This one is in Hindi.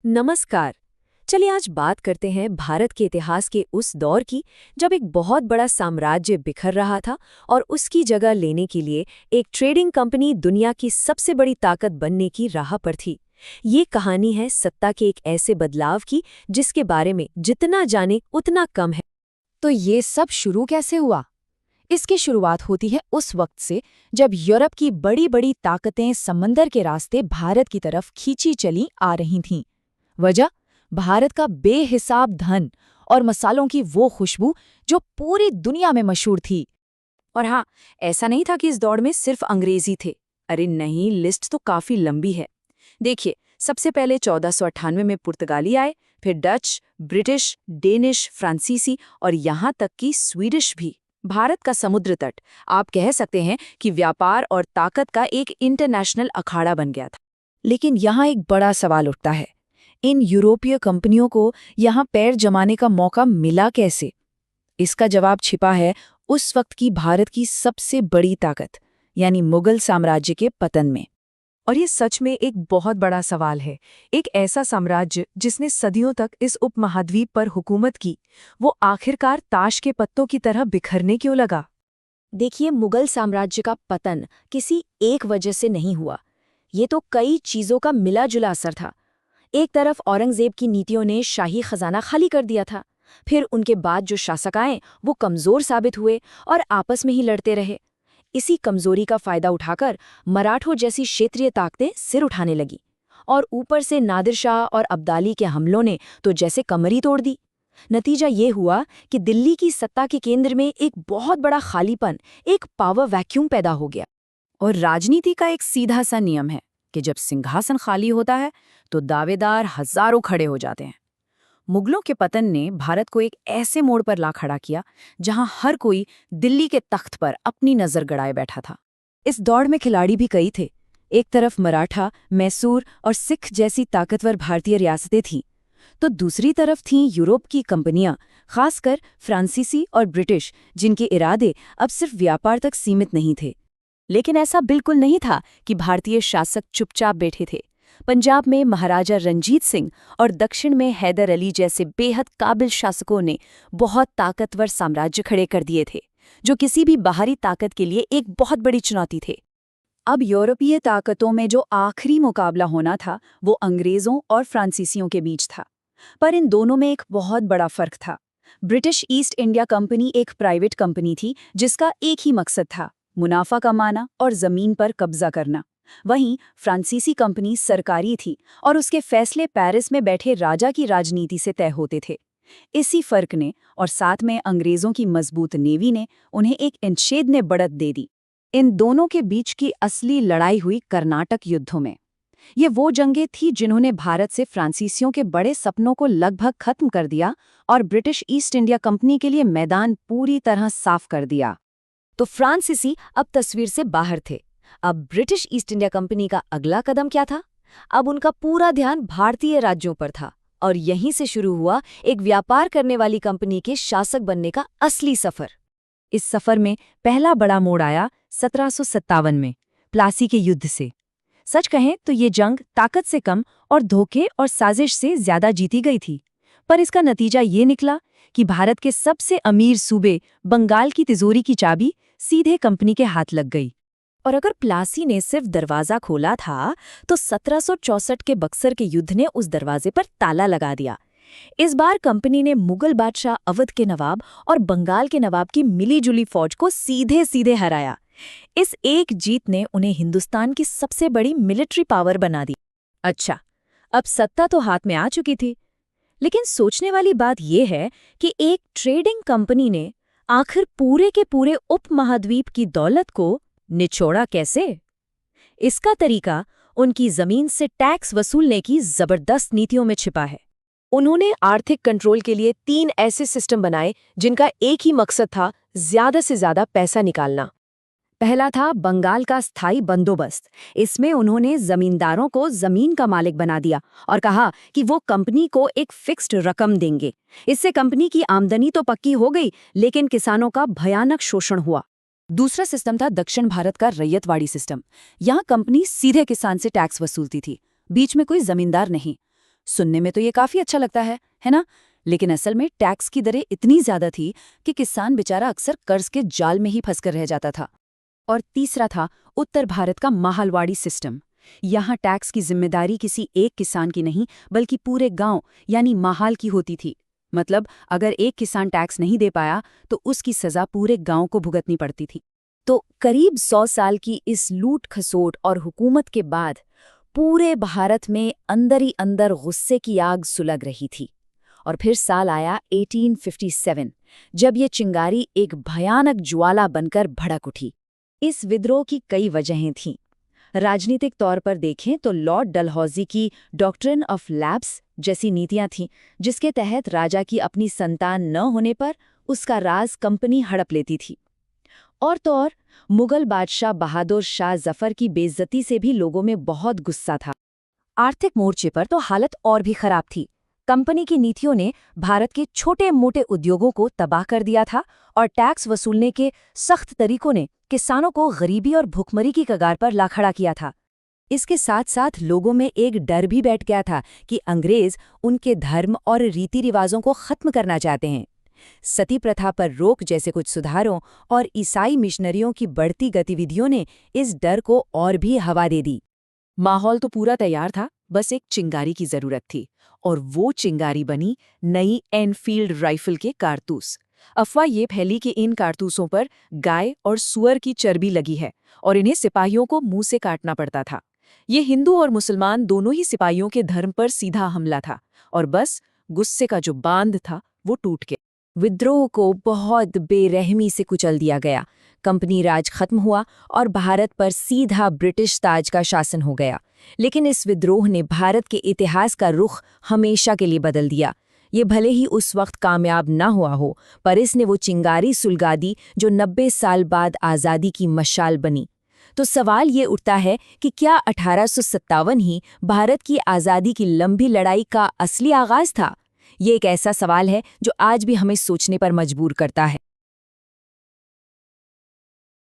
नमस्कार। चलिए आज बात करते हैं भारत के इतिहास के उस दौर की जब एक बहुत बड़ा साम्राज्य बिखर रहा था और उसकी जगह लेने के लिए एक ट्रेडिंग कंपनी दुनिया की सबसे बड़ी ताकत बनने की राह पर थी। ये कहानी है सत्ता के एक ऐसे बदलाव की जिसके बारे में जितना जाने उतना कम है। तो ये सब शुरू कैसे हुआ? इसकी शुरुआत होती है उस वक्त से जब यूरोप की बड़ी बड़ी ताकतें समंदर के रास्ते भारत की तरफ खींची चली आ रही थीं। वजह, भारत का बेहिसाब धन और मसालों की वो खुशबू जो पूरी दुनिया में मशहूर थी। और हाँ, ऐसा नहीं था कि इस दौड़ में सिर्फ अंग्रेजी थे। अरे नहीं, लिस्ट तो काफी लंबी है। देखिए, सबसे पहले 1498 में पुर्तगाली आए, फिर डच, ब्रिटिश, डेनिश, फ्रांसीसी और यहाँ तक कि स्वीडिश भी। भारत का समुद्र तट, आप कह सकते हैं कि व्यापार और ताकत का एक इंटरनेशनल अखाड़ा बन गया था। लेकिन यहाँ एक बड़ा सवाल उठता है, इन यूरोपीय कंपनियों को यहाँ पैर जमाने का मौका मिला कैसे? इसका जवाब छिपा है उस वक्त की भारत की सबसे बड़ी ताकत यानी मुगल साम्राज्य के पतन में। और ये सच में एक बहुत बड़ा सवाल है। एक ऐसा साम्राज्य जिसने सदियों तक इस उपमहाद्वीप पर हुकूमत की, वो आखिरकार ताश के पत्तों की तरह बिखरने क्यों लगा? देखिए, मुगल साम्राज्य का पतन किसी एक वजह से नहीं हुआ। ये तो कई चीजों का मिला जुला असर था। एक तरफ औरंगजेब की नीतियों ने शाही खजाना खाली कर दिया था। फिर उनके बाद जो शासक आए वो कमजोर साबित हुए और आपस में ही लड़ते रहे। इसी कमजोरी का फायदा उठाकर मराठों जैसी क्षेत्रीय ताकतें सिर उठाने लगी और ऊपर से नादिर शाह और अब्दाली के हमलों ने तो जैसे कमर ही तोड़ दी। नतीजा ये हुआ कि दिल्ली की सत्ता के केंद्र में एक बहुत बड़ा खालीपन, एक पावर वैक्यूम पैदा हो गया। और राजनीति का एक सीधा सा नियम है कि जब सिंहासन खाली होता है तो दावेदार हजारों खड़े हो जाते हैं। मुगलों के पतन ने भारत को एक ऐसे मोड़ पर ला खड़ा किया जहां हर कोई दिल्ली के तख्त पर अपनी नजर गड़ाए बैठा था। इस दौड़ में खिलाड़ी भी कई थे। एक तरफ मराठा, मैसूर और सिख जैसी ताकतवर भारतीय रियासतें थीं, तो दूसरी तरफ थीं यूरोप की कंपनियां, खासकर फ्रांसीसी और ब्रिटिश, जिनके इरादे अब सिर्फ व्यापार तक सीमित नहीं थे। लेकिन ऐसा बिल्कुल नहीं था कि भारतीय शासक चुपचाप बैठे थे। पंजाब में महाराजा रंजीत सिंह और दक्षिण में हैदर अली जैसे बेहद काबिल शासकों ने बहुत ताकतवर साम्राज्य खड़े कर दिए थे, जो किसी भी बाहरी ताकत के लिए एक बहुत बड़ी चुनौती थे। अब यूरोपीय ताकतों में जो आखिरी मुकाबला होना था वो अंग्रेजों और फ्रांसीसियों के बीच था। पर इन दोनों में एक बहुत बड़ा फर्क था। ब्रिटिश ईस्ट इंडिया कंपनी एक प्राइवेट कंपनी थी जिसका एक ही मकसद था, मुनाफा कमाना और जमीन पर कब्जा करना। वहीं फ्रांसीसी कंपनी सरकारी थी और उसके फैसले पेरिस में बैठे राजा की राजनीति से तय होते थे। इसी फर्क ने और साथ में अंग्रेजों की मजबूत नेवी ने उन्हें एक इंचेद ने बढ़त दे दी। इन दोनों के बीच की असली लड़ाई हुई कर्नाटक युद्धों में। ये वो जंगें थी जिन्होंने भारत से फ्रांसीसियों के बड़े सपनों को लगभग खत्म कर दिया और ब्रिटिश ईस्ट इंडिया कंपनी के लिए मैदान पूरी तरह साफ कर दिया। तो फ्रांसीसी अब तस्वीर से बाहर थे। अब ब्रिटिश ईस्ट इंडिया कंपनी का अगला कदम क्या था? अब उनका पूरा ध्यान भारतीय राज्यों पर था और यहीं से शुरू हुआ एक व्यापार करने वाली कंपनी के शासक बनने का असली सफर। इस सफर में पहला बड़ा मोड़ आया 1757 में, प्लासी के युद्ध से। सच कहें तो ये जंग ताकत से कम और धोखे और साजिश से ज्यादा जीती गई थी, पर इसका नतीजा ये निकला कि भारत के सबसे अमीर सूबे बंगाल की तिजोरी की चाबी सीधे कंपनी के हाथ लग गई। और अगर प्लासी ने सिर्फ दरवाजा खोला था तो 1764 के बक्सर के युद्ध ने उस दरवाजे पर ताला लगा दिया। इस बार कंपनी ने मुगल बादशाह अवध के नवाब और बंगाल के नवाब की मिलीजुली फौज को सीधे सीधे हराया। इस एक जीत ने उन्हें हिंदुस्तान की सबसे बड़ी मिलिट्री पावर बना दी। अच्छा, अब सत्ता तो हाथ में आ चुकी थी, लेकिन सोचने वाली बात यह है कि एक ट्रेडिंग कंपनी ने आखिर पूरे के पूरे उपमहाद्वीप की दौलत को निचोड़ा कैसे? इसका तरीका उनकी जमीन से टैक्स वसूलने की जबरदस्त नीतियों में छिपा है। उन्होंने आर्थिक कंट्रोल के लिए 3 ऐसे सिस्टम बनाए जिनका एक ही मकसद था, ज्यादा से ज्यादा पैसा निकालना। पहला था बंगाल का स्थायी बंदोबस्त। इसमें उन्होंने जमींदारों को जमीन का मालिक बना दिया और कहा कि वो कंपनी को एक फिक्स्ड रकम देंगे। इससे कंपनी की आमदनी तो पक्की हो गई, लेकिन किसानों का भयानक शोषण हुआ। दूसरा सिस्टम था दक्षिण भारत का रैयतवाड़ी सिस्टम। यहाँ कंपनी सीधे किसान से टैक्स वसूलती थी, बीच में कोई जमींदार नहीं। सुनने में तो ये काफी अच्छा लगता है ना? लेकिन असल में टैक्स की दरें इतनी ज्यादा थी कि किसान बेचारा अक्सर कर्ज के जाल में ही फंसकर रह जाता था। और तीसरा था उत्तर भारत का माहलवाड़ी सिस्टम। यहाँ टैक्स की जिम्मेदारी किसी एक किसान की नहीं बल्कि पूरे गांव यानी माहाल की होती थी। मतलब अगर एक किसान टैक्स नहीं दे पाया तो उसकी सजा पूरे गांव को भुगतनी पड़ती थी। तो करीब 100 साल की इस लूट खसोट और हुकूमत के बाद पूरे भारत में अंदर ही अंदर गुस्से की आग सुलग रही थी। और फिर साल आया 1857, जब ये चिंगारी एक भयानक ज्वाला बनकर भड़क उठी। इस विद्रोह की कई वजहें थीं। राजनीतिक तौर पर देखें तो लॉर्ड डलहौजी की डॉक्ट्रिन ऑफ लैप्स जैसी नीतियां थीं, जिसके तहत राजा की अपनी संतान न होने पर उसका राज कंपनी हड़प लेती थी। और तो और मुगल बादशाह बहादुर शाह जफर की बेइज्जती से भी लोगों में बहुत गुस्सा था। आर्थिक मोर्चे पर तो हालत और भी खराब थी। कंपनी की नीतियों ने भारत के छोटे मोटे उद्योगों को तबाह कर दिया था और टैक्स वसूलने के सख्त तरीकों ने किसानों को गरीबी और भुखमरी की कगार पर ला खड़ा किया था। इसके साथ साथ लोगों में एक डर भी बैठ गया था कि अंग्रेज उनके धर्म और रीति रिवाजों को खत्म करना चाहते हैं। सती प्रथा पर रोक जैसे कुछ सुधारों और ईसाई मिशनरियों की बढ़ती गतिविधियों ने इस डर को और भी हवा दे दी। माहौल तो पूरा तैयार था, बस एक चिंगारी की जरूरत थी। और वो चिंगारी बनी नई एनफील्ड राइफल के कारतूस। अफवाह ये फैली कि इन कारतूसों पर गाय और सुअर की चर्बी लगी है और इन्हें सिपाहियों को मुंह से काटना पड़ता था। ये हिंदू और मुसलमान दोनों ही सिपाहियों के धर्म पर सीधा हमला था और बस गुस्से का जो बांध था वो टूट गया। विद्रोह को बहुत बेरहमी से कुचल दिया गया। कंपनी राज खत्म हुआ और भारत पर सीधा ब्रिटिश ताज का शासन हो गया। लेकिन इस विद्रोह ने भारत के इतिहास का रुख हमेशा के लिए बदल दिया। ये भले ही उस वक्त कामयाब ना हुआ हो, पर इसने वो चिंगारी सुलगा दी जो 90 साल बाद आज़ादी की मशाल बनी। तो सवाल ये उठता है कि क्या 1857 ही भारत की आज़ादी की लंबी लड़ाई का असली आगाज़ था? ये एक ऐसा सवाल है जो आज भी हमें सोचने पर मजबूर करता है।